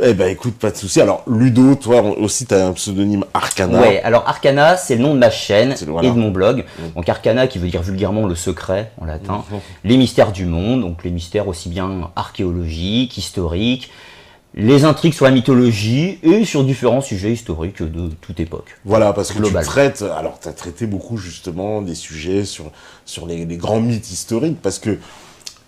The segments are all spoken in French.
Eh ben écoute, pas de souci. Alors Ludo, toi aussi tu as un pseudonyme Arcana. Ouais, alors Arcana, c'est le nom de ma chaîne Voilà. et de mon blog. Donc Arcana qui veut dire vulgairement le secret en latin. Les mystères du monde, donc les mystères aussi bien archéologiques, historiques, les intrigues sur la mythologie et sur différents sujets historiques de toute époque. Voilà, parce que Global. tu traites, alors tu as traité beaucoup justement des sujets sur les grands mythes historiques, parce que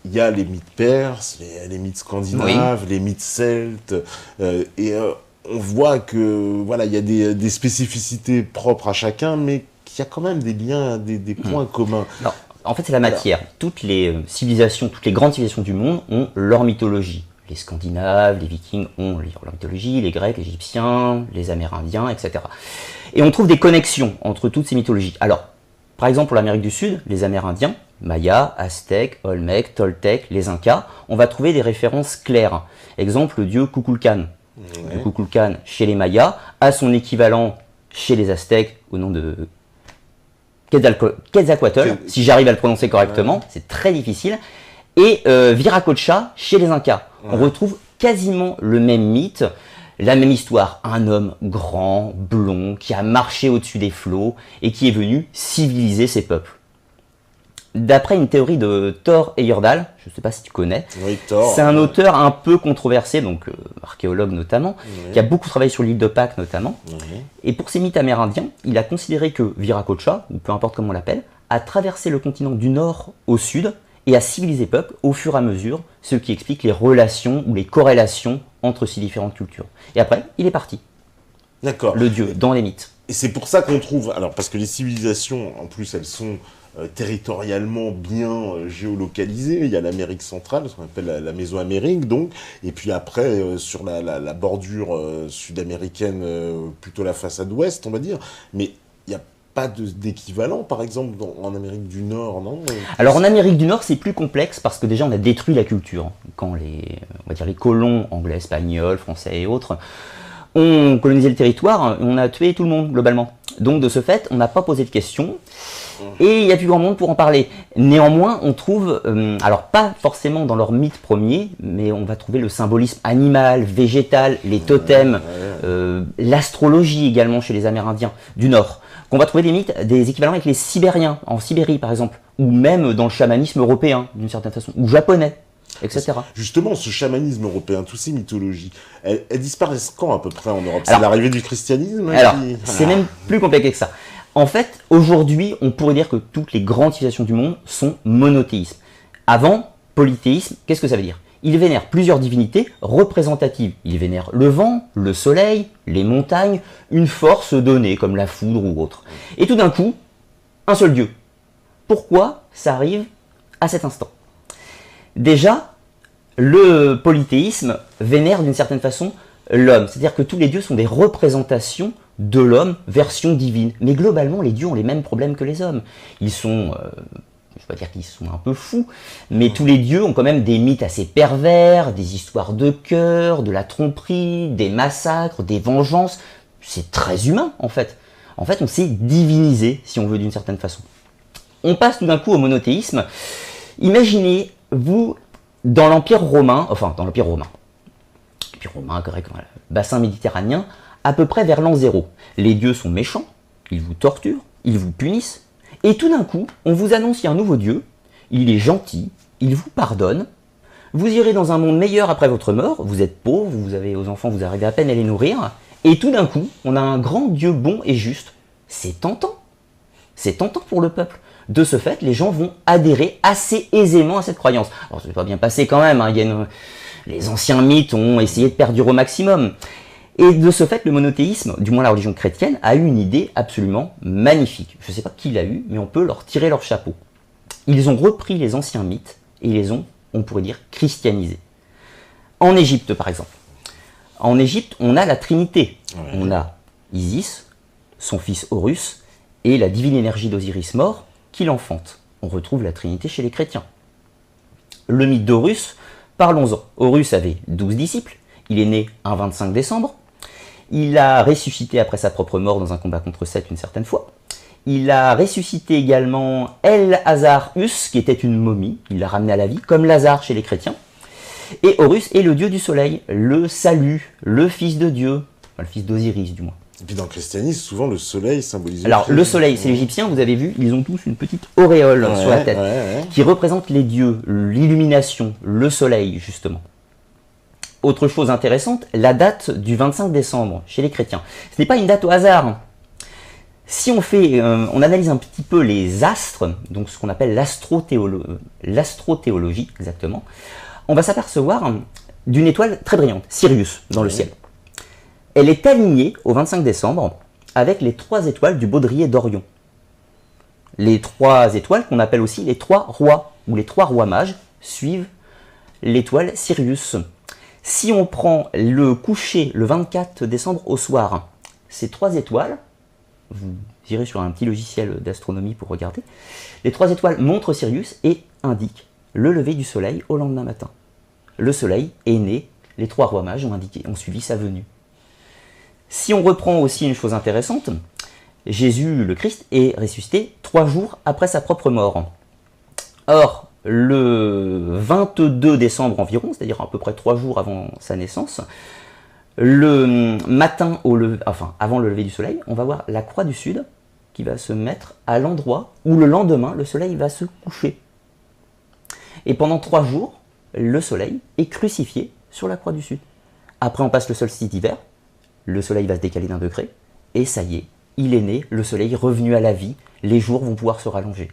il y a les mythes perses, les mythes scandinaves, les mythes celtes, on voit que voilà, il y a des spécificités propres à chacun, mais qu'il y a quand même des liens, des points communs. Alors, en fait, c'est la matière. Toutes les civilisations, toutes les grandes civilisations du monde ont leur mythologie. Les Scandinaves, les Vikings ont leur mythologie, les Grecs, les Égyptiens, les Amérindiens, etc. Et on trouve des connexions entre toutes ces mythologies. Alors, par exemple, pour l'Amérique du Sud, les Amérindiens, Mayas, Aztèques, Olmèques, Toltèques, les Incas, on va trouver des références claires. Exemple, le dieu Kukulkan. Le Kukulkan, chez les Mayas, a son équivalent chez les Aztèques au nom de Quetzalcoatl, si j'arrive à le prononcer correctement, c'est très difficile. Et Viracocha chez les Incas. On retrouve quasiment le même mythe, la même histoire. Un homme grand, blond, qui a marché au-dessus des flots et qui est venu civiliser ses peuples. D'après une théorie de Thor Heyerdahl, je ne sais pas si tu connais, Oui, Thor. C'est un auteur un peu controversé, donc archéologue notamment, qui a beaucoup travaillé sur l'île de Pâques notamment. Et pour ses mythes amérindiens, il a considéré que Viracocha, ou peu importe comment on l'appelle, a traversé le continent du nord au sud et a civilisé peuple au fur et à mesure, ce qui explique les relations ou les corrélations entre ces différentes cultures. Et après, il est parti. D'accord. Le dieu, dans les mythes. Et c'est pour ça qu'on trouve, alors parce que les civilisations, en plus, elles sont territorialement bien géolocalisées. Il y a l'Amérique centrale, ce qu'on appelle la Mésoamérique, donc, et puis après, sur la bordure sud-américaine, plutôt la façade ouest, on va dire. Mais il n'y a pas d'équivalent, par exemple, en Amérique du Nord, non? Alors en Amérique du Nord, c'est plus complexe parce que déjà on a détruit la culture. Quand on va dire les colons anglais, espagnols, français et autres ont colonisé le territoire, on a tué tout le monde globalement. Donc de ce fait, on n'a pas posé de questions et il n'y a plus grand monde pour en parler. Néanmoins, on trouve, alors pas forcément dans leur mythe premier, mais on va trouver le symbolisme animal, végétal, les totems, l'astrologie également chez les Amérindiens du Nord. On va trouver des mythes, des équivalents avec les Sibériens, en Sibérie par exemple, ou même dans le chamanisme européen d'une certaine façon, ou japonais, etc. Justement, ce chamanisme européen, toutes ces mythologies, elles disparaissent quand à peu près en Europe? C'est l'arrivée du christianisme Alors, c'est même plus compliqué que ça. En fait, aujourd'hui, on pourrait dire que toutes les grandes civilisations du monde sont monothéismes. Avant, polythéisme, qu'est-ce que ça veut dire? Ils vénèrent plusieurs divinités représentatives. Ils vénèrent le vent, le soleil, les montagnes, une force donnée comme la foudre ou autre. Et tout d'un coup, un seul dieu. Pourquoi ça arrive à cet instant? Déjà, le polythéisme vénère d'une certaine façon l'homme. C'est-à-dire que tous les dieux sont des représentations de l'homme, version divine. Mais globalement, les dieux ont les mêmes problèmes que les hommes. Ils sont... je ne vais pas dire qu'ils sont un peu fous, mais tous les dieux ont quand même des mythes assez pervers, des histoires de cœur, de la tromperie, des massacres, des vengeances. C'est très humain, en fait. En fait, on s'est divinisé, si on veut, d'une certaine façon. On passe tout d'un coup au monothéisme. Imaginez, vous, dans l'Empire romain, grec, voilà, bassin méditerranéen, à peu près vers l'an 0. Les dieux sont méchants, ils vous torturent, ils vous punissent, et tout d'un coup, on vous annonce qu'il y a un nouveau dieu, il est gentil, il vous pardonne, vous irez dans un monde meilleur après votre mort, vous êtes pauvre, vous avez aux enfants, vous arrivez à peine à les nourrir, et tout d'un coup, on a un grand dieu bon et juste. C'est tentant. C'est tentant pour le peuple. De ce fait, les gens vont adhérer assez aisément à cette croyance. Alors, ça ne s'est pas bien passé quand même, hein. Les anciens mythes ont essayé de perdurer au maximum. Et de ce fait, le monothéisme, du moins la religion chrétienne, a eu une idée absolument magnifique. Je ne sais pas qui l'a eu, mais on peut leur tirer leur chapeau. Ils ont repris les anciens mythes et ils les ont, on pourrait dire, christianisés. En Égypte, par exemple. En Égypte, on a la Trinité. Ouais. On a Isis, son fils Horus, et la divine énergie d'Osiris mort, qui l'enfante. On retrouve la Trinité chez les chrétiens. Le mythe d'Horus, parlons-en. Horus avait 12 disciples. Il est né un 25 décembre. Il a ressuscité après sa propre mort dans un combat contre Seth une certaine fois. Il a ressuscité également El Lazarus, qui était une momie. Il l'a ramené à la vie, comme Lazare chez les chrétiens. Et Horus est le dieu du soleil, le salut, le fils de Dieu, enfin, le fils d'Osiris du moins. Et puis dans le christianisme, souvent le soleil symbolise... Alors le soleil, c'est l'Égyptien, vous avez vu, ils ont tous une petite auréole sur la tête, qui représente les dieux, l'illumination, le soleil justement. Autre chose intéressante, la date du 25 décembre chez les chrétiens. Ce n'est pas une date au hasard. Si on analyse un petit peu les astres, donc ce qu'on appelle l'astro-théologie exactement, on va s'apercevoir d'une étoile très brillante, Sirius, dans le ciel. Elle est alignée au 25 décembre avec les 3 étoiles du baudrier d'Orion. Les 3 étoiles qu'on appelle aussi les 3 rois, ou les 3 rois mages, suivent l'étoile Sirius. Si on prend le coucher le 24 décembre au soir, ces 3 étoiles, vous irez sur un petit logiciel d'astronomie pour regarder, les 3 étoiles montrent Sirius et indiquent le lever du soleil au lendemain matin. Le soleil est né, les 3 rois mages ont suivi sa venue. Si on reprend aussi une chose intéressante, Jésus le Christ est ressuscité 3 jours après sa propre mort. Or, le 22 décembre environ, c'est-à-dire à peu près 3 jours avant sa naissance, le matin, avant le lever du soleil, on va voir la croix du sud qui va se mettre à l'endroit où le lendemain, le soleil va se coucher. Et pendant 3 jours, le soleil est crucifié sur la croix du sud. Après, on passe le solstice d'hiver, le soleil va se décaler d'1 degré, et ça y est, il est né, le soleil est revenu à la vie, les jours vont pouvoir se rallonger.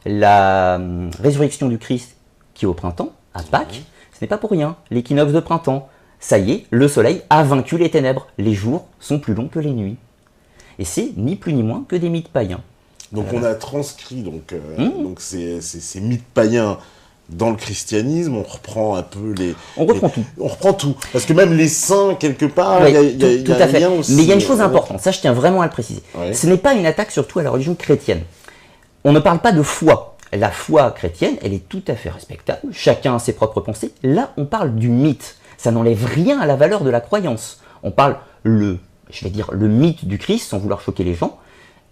La résurrection du Christ qui est au printemps, à Pâques, ce n'est pas pour rien, l'équinoxe de printemps. Ça y est, le soleil a vaincu les ténèbres, les jours sont plus longs que les nuits. Et c'est ni plus ni moins que des mythes païens. Donc on a transcrit donc ces mythes païens dans le christianisme, on reprend un peu les... On reprend tout. On reprend tout. Parce que même les saints, quelque part, il y a un lien aussi. Mais il y a une chose importante, ça je tiens vraiment à le préciser. Ouais. Ce n'est pas une attaque surtout à la religion chrétienne. On ne parle pas de foi. La foi chrétienne, elle est tout à fait respectable. Chacun a ses propres pensées. Là, on parle du mythe. Ça n'enlève rien à la valeur de la croyance. On parle, le mythe du Christ, sans vouloir choquer les gens,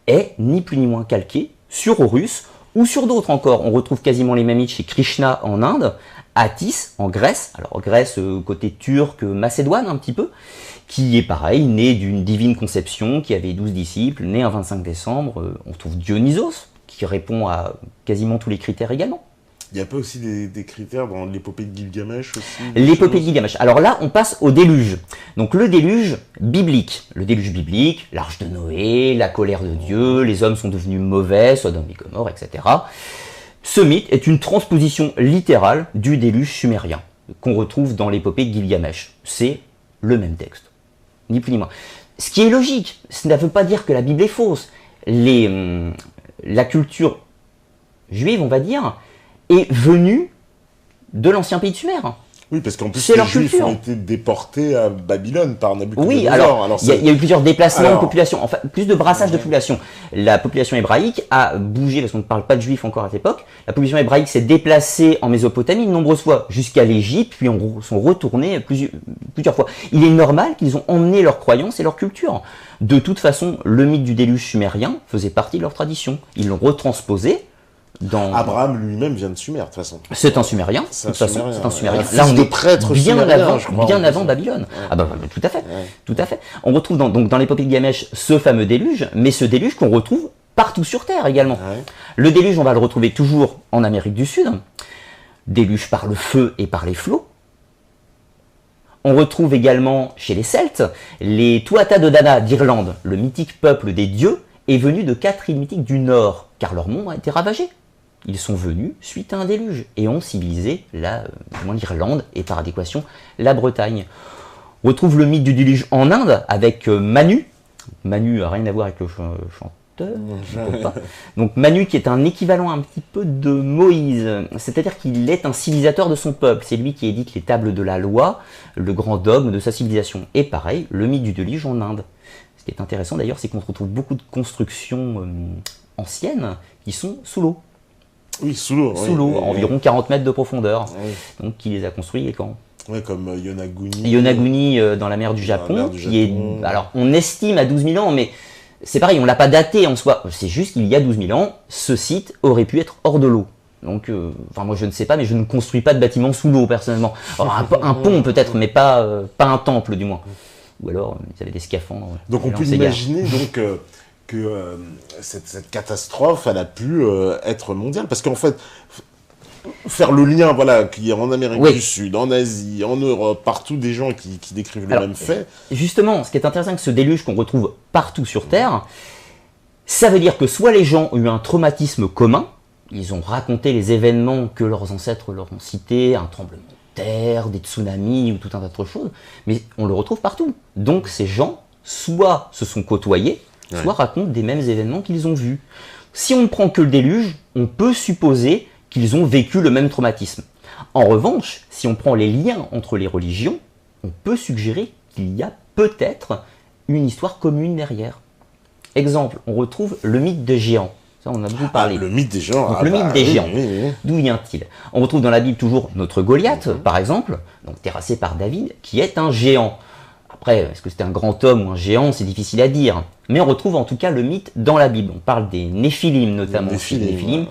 est ni plus ni moins calqué sur Horus, ou sur d'autres encore. On retrouve quasiment les mêmes mythes chez Krishna en Inde, Attis en Grèce, alors Grèce côté turc, macédoine un petit peu, qui est pareil, né d'une divine conception, qui avait 12 disciples, né un 25 décembre. On trouve Dionysos, qui répond à quasiment tous les critères également. Il n'y a pas aussi des critères dans l'épopée de Gilgamesh aussi? L'épopée de Gilgamesh. Alors là, on passe au déluge. Donc le déluge biblique. Le déluge biblique, l'arche de Noé, la colère de Dieu, les hommes sont devenus mauvais, Sodome et Gomorrhe, etc. Ce mythe est une transposition littérale du déluge sumérien, qu'on retrouve dans l'épopée de Gilgamesh. C'est le même texte. Ni plus ni moins. Ce qui est logique, ça ne veut pas dire que la Bible est fausse. La culture juive, on va dire, est venue de l'ancien pays de Sumer. Oui, parce qu'en plus, les Juifs ont été déportés à Babylone par Nabucodonosor. Oui, alors il y a eu plusieurs déplacements de population, enfin, plus de brassage de population. La population hébraïque a bougé, parce qu'on ne parle pas de Juifs encore à cette époque, la population hébraïque s'est déplacée en Mésopotamie de nombreuses fois, jusqu'à l'Égypte, puis sont retournés plusieurs fois. Il est normal qu'ils ont emmené leurs croyances et leur culture. De toute façon, le mythe du déluge sumérien faisait partie de leur tradition. Ils l'ont retransposé. Abraham lui-même vient de Sumer, de toute façon. C'est un Sumérien, de toute façon, c'est un Sumérien. Là, on est prêtre bien sumérien, avant Babylone. Ouais. Ah bah tout à fait, ouais. Tout à fait. On retrouve dans l'épopée de Gilgamesh ce fameux déluge, mais ce déluge qu'on retrouve partout sur Terre également. Ouais. Le déluge, on va le retrouver toujours en Amérique du Sud. Déluge par le feu et par les flots. On retrouve également chez les Celtes, les Tuatha de Danann d'Irlande, le mythique peuple des dieux, est venu de 4 îles mythiques du Nord, car leur monde a été ravagé. Ils sont venus suite à un déluge et ont civilisé l'Irlande et par adéquation la Bretagne. On retrouve le mythe du déluge en Inde avec Manu. Manu n'a rien à voir avec le chanteur. Donc Manu qui est un équivalent un petit peu de Moïse. C'est-à-dire qu'il est un civilisateur de son peuple. C'est lui qui édite les tables de la loi, le grand dogme de sa civilisation. Et pareil, le mythe du déluge en Inde. Ce qui est intéressant d'ailleurs, c'est qu'on retrouve beaucoup de constructions anciennes qui sont sous l'eau. Oui, sous l'eau. Sous l'eau, environ 40 mètres de profondeur. Oui. Donc, qui les a construits et quand? Oui, comme Yonaguni. Yonaguni dans la mer du Japon, alors, on estime à 12 000 ans, mais c'est pareil, on ne l'a pas daté en soi. C'est juste qu'il y a 12 000 ans, ce site aurait pu être hors de l'eau. Donc, enfin, moi je ne sais pas, mais je ne construis pas de bâtiment sous l'eau personnellement. Alors, un pont peut-être, mais pas un temple du moins. Ou alors, ils avaient des scaphandres. Donc on peut imaginer donc, que cette catastrophe, elle a pu être mondiale. Parce qu'en fait, faire le lien, voilà, qu'il y a en Amérique du Sud, en Asie, en Europe, partout des gens qui décrivent le même fait. Justement, ce qui est intéressant, c'est que ce déluge qu'on retrouve partout sur Terre, ça veut dire que soit les gens ont eu un traumatisme commun, ils ont raconté les événements que leurs ancêtres leur ont cités, un tremblement de terre, des tsunamis ou tout un tas d'autres choses, mais on le retrouve partout. Donc ces gens, soit se sont côtoyés, soit racontent des mêmes événements qu'ils ont vus. Si on ne prend que le déluge, on peut supposer qu'ils ont vécu le même traumatisme. En revanche, si on prend les liens entre les religions, on peut suggérer qu'il y a peut-être une histoire commune derrière. Exemple, on retrouve le mythe des géants. Ça, on a beaucoup parlé. Le mythe des géants. Donc, le mythe des géants. D'où vient-il? On retrouve dans la Bible toujours notre Goliath, par exemple, donc terrassé par David, qui est un géant. Après, est-ce que c'était un grand homme ou un géant, c'est difficile à dire. Mais on retrouve en tout cas le mythe dans la Bible. On parle des Néphilim, notamment. Les Néphilim,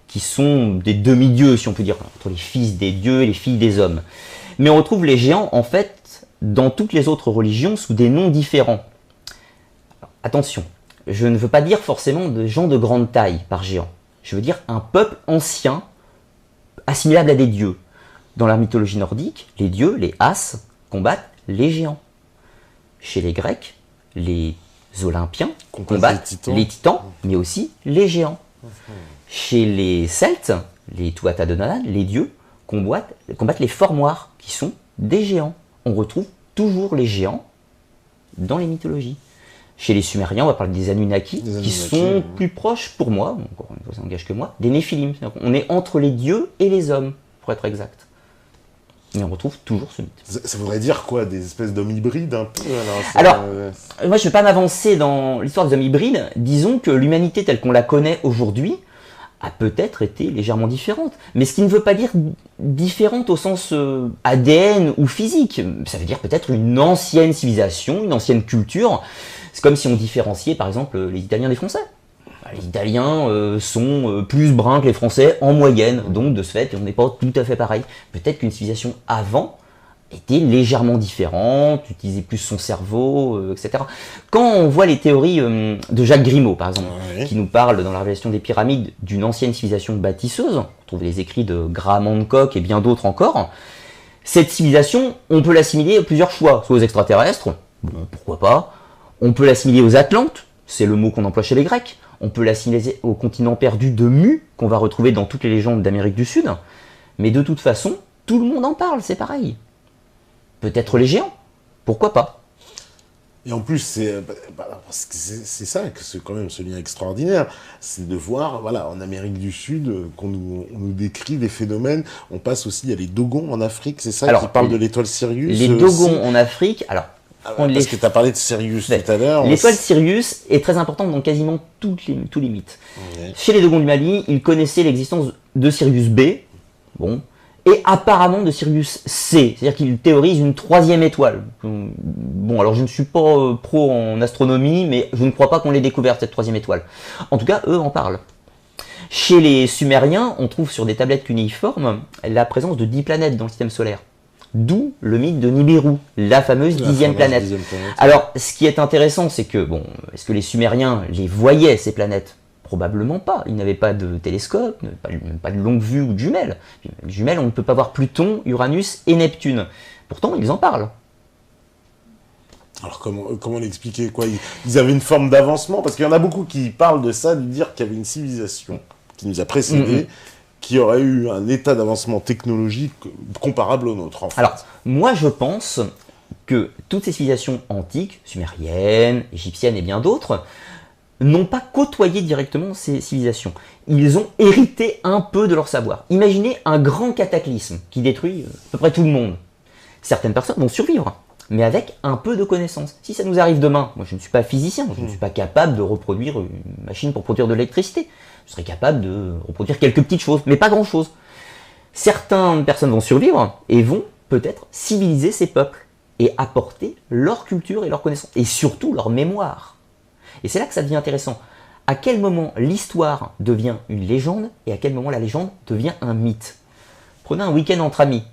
qui sont des demi-dieux, si on peut dire, entre les fils des dieux et les filles des hommes. Mais on retrouve les géants, en fait, dans toutes les autres religions, sous des noms différents. Alors, attention, je ne veux pas dire forcément de gens de grande taille par géant. Je veux dire un peuple ancien, assimilable à des dieux. Dans la mythologie nordique, les dieux, les As, combattent les géants. Chez les Grecs, les Olympiens combattent les titans, mais aussi les géants. Chez les Celtes, les Tuatha De Danann, les dieux, combattent les Formoirs, qui sont des géants. On retrouve toujours les géants dans les mythologies. Chez les Sumériens, on va parler des Anunnaki, qui sont plus proches, pour moi, encore une fois ça n'engage que moi, des Néphilim. On est entre les dieux et les hommes, pour être exact. Mais on retrouve toujours ce mythe. Ça voudrait dire quoi? Des espèces d'hommes hybrides un peu? Alors, moi je ne vais pas m'avancer dans l'histoire des hommes hybrides. Disons que l'humanité telle qu'on la connaît aujourd'hui a peut-être été légèrement différente. Mais ce qui ne veut pas dire différente au sens ADN ou physique. Ça veut dire peut-être une ancienne civilisation, une ancienne culture. C'est comme si on différenciait par exemple les Italiens des Français. Les Italiens sont plus bruns que les Français en moyenne, donc de ce fait, on n'est pas tout à fait pareil. Peut-être qu'une civilisation avant était légèrement différente, utilisait plus son cerveau, etc. Quand on voit les théories de Jacques Grimaud, par exemple, qui nous parle dans la révélation des pyramides d'une ancienne civilisation bâtisseuse, on trouve les écrits de Graham Hancock et bien d'autres encore, cette civilisation, on peut l'assimiler à plusieurs choix, soit aux extraterrestres, bon, pourquoi pas, on peut l'assimiler aux Atlantes, c'est le mot qu'on emploie chez les Grecs, on peut l'assimiler au continent perdu de Mu, qu'on va retrouver dans toutes les légendes d'Amérique du Sud. Mais de toute façon, tout le monde en parle, c'est pareil. Peut-être les géants, pourquoi pas? Et en plus, c'est ça que c'est quand même ce lien extraordinaire, c'est de voir, voilà, en Amérique du Sud, on nous décrit des phénomènes. On passe aussi, il y a les Dogons en Afrique, c'est ça, qui parle de l'étoile Sirius. Les Dogons en Afrique, alors... Parce que tu as parlé de Sirius tout à l'heure. L'étoile Sirius est très importante dans quasiment tous les mythes. Chez les Dogons du Mali, ils connaissaient l'existence de Sirius B, bon, et apparemment de Sirius C, c'est-à-dire qu'ils théorisent une troisième étoile. Bon, alors je ne suis pas pro en astronomie, mais je ne crois pas qu'on l'ait découverte, cette troisième étoile. En tout cas, eux en parlent. Chez les Sumériens, on trouve sur des tablettes cunéiformes la présence de 10 planètes dans le système solaire. D'où le mythe de Nibiru, la fameuse dixième planète. Alors, ce qui est intéressant, c'est que, bon, est-ce que les Sumériens les voyaient, ces planètes? Probablement pas. Ils n'avaient pas de télescope, pas de longue vue ou de jumelles. Les jumelles, on ne peut pas voir Pluton, Uranus et Neptune. Pourtant, ils en parlent. Alors, comment l'expliquer, quoi? Ils avaient une forme d'avancement, parce qu'il y en a beaucoup qui parlent de ça, de dire qu'il y avait une civilisation qui nous a précédés, qui aurait eu un état d'avancement technologique comparable au nôtre, en fait. Alors, moi, je pense que toutes ces civilisations antiques, sumériennes, égyptiennes et bien d'autres, n'ont pas côtoyé directement ces civilisations. Ils ont hérité un peu de leur savoir. Imaginez un grand cataclysme qui détruit à peu près tout le monde. Certaines personnes vont survivre, mais avec un peu de connaissances. Si ça nous arrive demain, moi je ne suis pas physicien, je ne suis pas capable de reproduire une machine pour produire de l'électricité. Je serais capable de reproduire quelques petites choses, mais pas grand-chose. Certaines personnes vont survivre et vont peut-être civiliser ces peuples et apporter leur culture et leur connaissance, et surtout leur mémoire. Et c'est là que ça devient intéressant. À quel moment l'histoire devient une légende et à quel moment la légende devient un mythe? Prenez un week-end entre amis.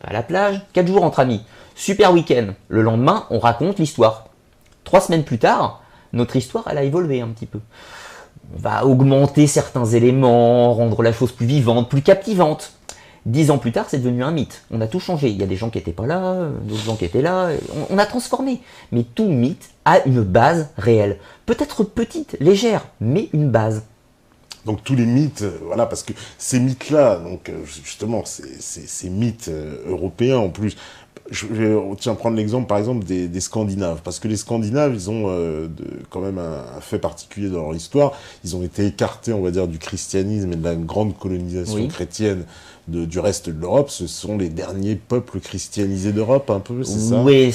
À la plage, 4 jours entre amis. Super week-end. Le lendemain, on raconte l'histoire. 3 semaines plus tard, notre histoire, elle a évolué un petit peu. On va augmenter certains éléments, rendre la chose plus vivante, plus captivante. 10 ans plus tard, c'est devenu un mythe. On a tout changé. Il y a des gens qui n'étaient pas là, d'autres gens qui étaient là. On a transformé. Mais tout mythe a une base réelle. Peut-être petite, légère, mais une base. Donc tous les mythes, voilà, parce que ces mythes-là, donc justement, ces mythes européens en plus, tiens, prendre l'exemple par exemple des Scandinaves, parce que les Scandinaves, ils ont quand même un fait particulier dans leur histoire, ils ont été écartés, on va dire, du christianisme et de la grande colonisation chrétienne du reste de l'Europe. Ce sont les derniers peuples christianisés d'Europe, un peu, c'est ça? Oui,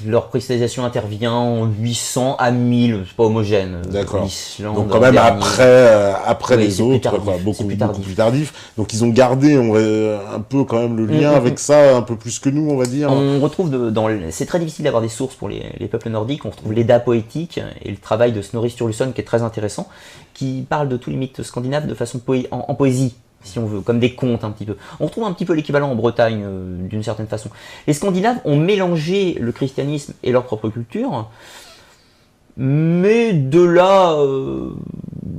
leur cristallisation intervient en 800 à 1000, c'est pas homogène. D'accord. Donc quand même après les autres, beaucoup plus tardif. Donc ils ont gardé un peu quand même le lien avec ça, un peu plus que nous, on va dire. On retrouve c'est très difficile d'avoir des sources pour les peuples nordiques. On retrouve l'Edda poétique et le travail de Snorri Sturluson qui est très intéressant, qui parle de tous les mythes scandinaves de façon en poésie, si on veut, comme des contes un petit peu. On retrouve un petit peu l'équivalent en Bretagne, d'une certaine façon. Les Scandinaves ont mélangé le christianisme et leur propre culture, mais de là,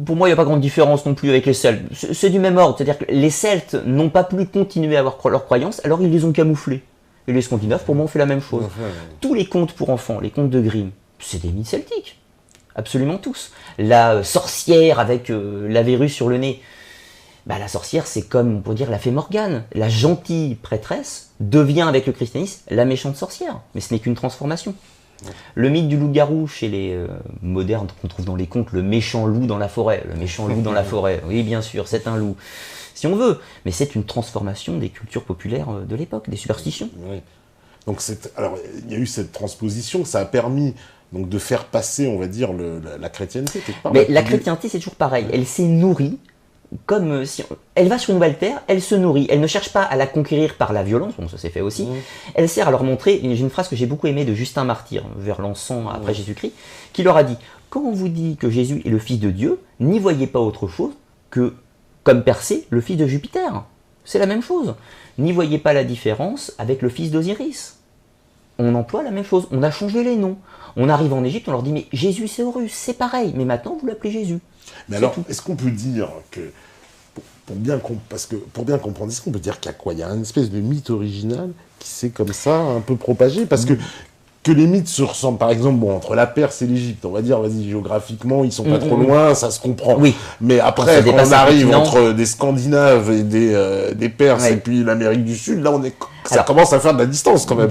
pour moi, il n'y a pas grande différence non plus avec les Celtes. C'est du même ordre, c'est-à-dire que les Celtes n'ont pas pu continuer à avoir leurs croyances, alors ils les ont camouflées. Et les Scandinaves, pour moi, ont fait la même chose. Tous les contes pour enfants, les contes de Grimm, c'est des mythes celtiques. Absolument tous. La sorcière avec la verrue sur le nez, la sorcière, c'est comme, pour dire, la fée Morgane. La gentille prêtresse devient, avec le christianisme, la méchante sorcière. Mais ce n'est qu'une transformation. Le mythe du loup-garou chez les modernes qu'on trouve dans les contes, le méchant loup dans la forêt. Le méchant loup dans la forêt, oui bien sûr, c'est un loup, si on veut. Mais c'est une transformation des cultures populaires de l'époque, des superstitions. Oui. Donc alors, il y a eu cette transposition, ça a permis donc, de faire passer, on va dire, la chrétienté. Mais la chrétienté, c'est toujours pareil. Elle s'est nourrie. Comme si elle va sur une nouvelle terre, elle se nourrit, elle ne cherche pas à la conquérir par la violence, bon ça s'est fait aussi, elle sert à leur montrer, j'ai une phrase que j'ai beaucoup aimée de Justin Martyr, vers l'an 100 après Jésus-Christ, qui leur a dit, quand on vous dit que Jésus est le fils de Dieu, n'y voyez pas autre chose que, comme Persée, le fils de Jupiter. C'est la même chose. N'y voyez pas la différence avec le fils d'Osiris. On emploie la même chose, on a changé les noms. On arrive en Égypte, on leur dit, mais Jésus c'est Horus, c'est pareil, mais maintenant vous l'appelez Jésus. Mais alors, est-ce qu'on peut dire que, pour bien comprendre, est-ce qu'on peut dire qu'il y a quoi? Il y a une espèce de mythe original qui s'est comme ça un peu propagé? Parce que les mythes se ressemblent, par exemple, entre la Perse et l'Égypte, on va dire, vas-y, géographiquement, ils sont pas trop loin, ça se comprend. Oui. Mais après, quand on arrive entre des Scandinaves et des Perses et puis l'Amérique du Sud, là, ça commence à faire de la distance quand même.